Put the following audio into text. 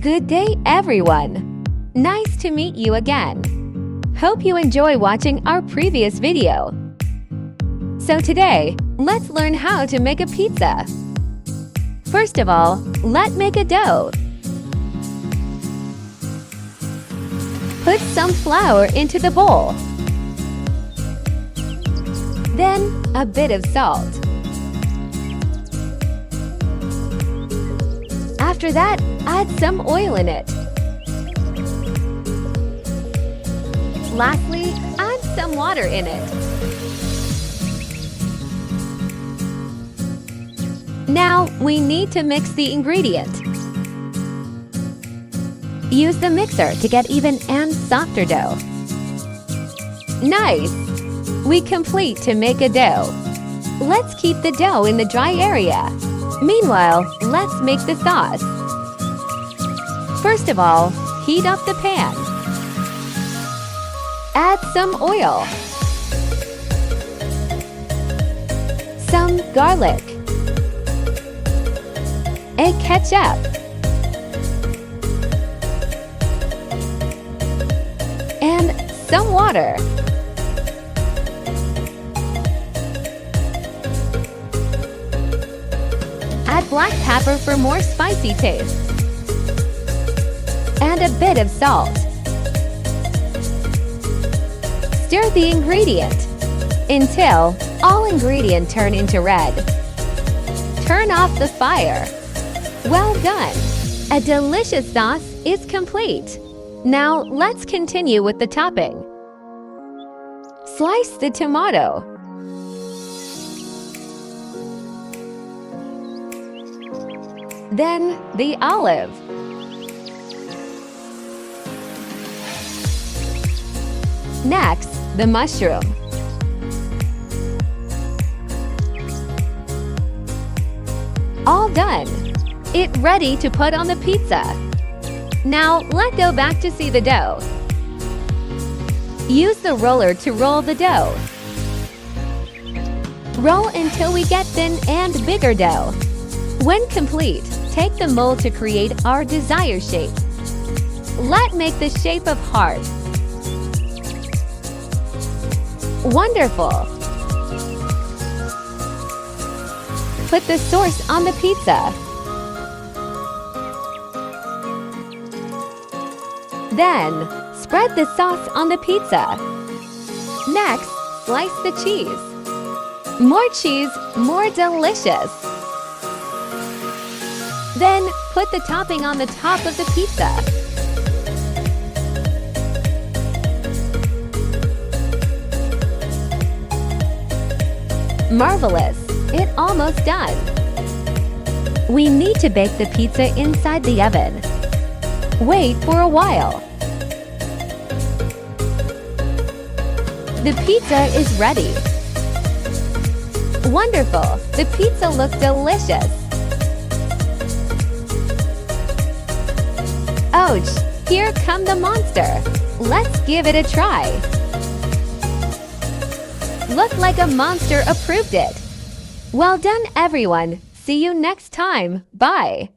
Good day, everyone! Nice to meet you again. Hope you enjoy watching our previous video. So today, let's learn how to make a pizza. First of all, let's make a dough. Put some flour into the bowl. Then, a bit of salt. After that, add some oil in it. Lastly, add some water in it. Now, we need to mix the ingredient. Use the mixer to get even and softer dough. Nice! We complete to make a dough. Let's keep the dough in the dry area. Meanwhile, let's make the sauce. First of all, heat up the pan. Add some oil, some garlic, a ketchup, and some water. Add black pepper for more spicy taste, and a bit of salt. Stir the ingredient until all ingredients turn into red. Turn off the fire. Well done! A delicious sauce is complete. Now let's continue with the topping. Slice the tomato. Then the olive. Next, the mushroom. All done. It's ready to put on the pizza. Now, let's go back to see the dough. Use the roller to roll the dough. Roll until we get thin and bigger dough. When complete, take the mold to create our desired shape. Let's make the shape of heart. Wonderful! Put the sauce on the pizza. Then, spread the sauce on the pizza. Next, slice the cheese. More cheese, more delicious. Then, put the topping on the top of the pizza. Marvelous! It's almost done. We need to bake the pizza inside the oven. Wait for a while. The pizza is ready. Wonderful! The pizza looks delicious. Ouch! Here comes the monster. Let's give it a try. Looked like a monster approved it. Well done, everyone. See you next time. Bye.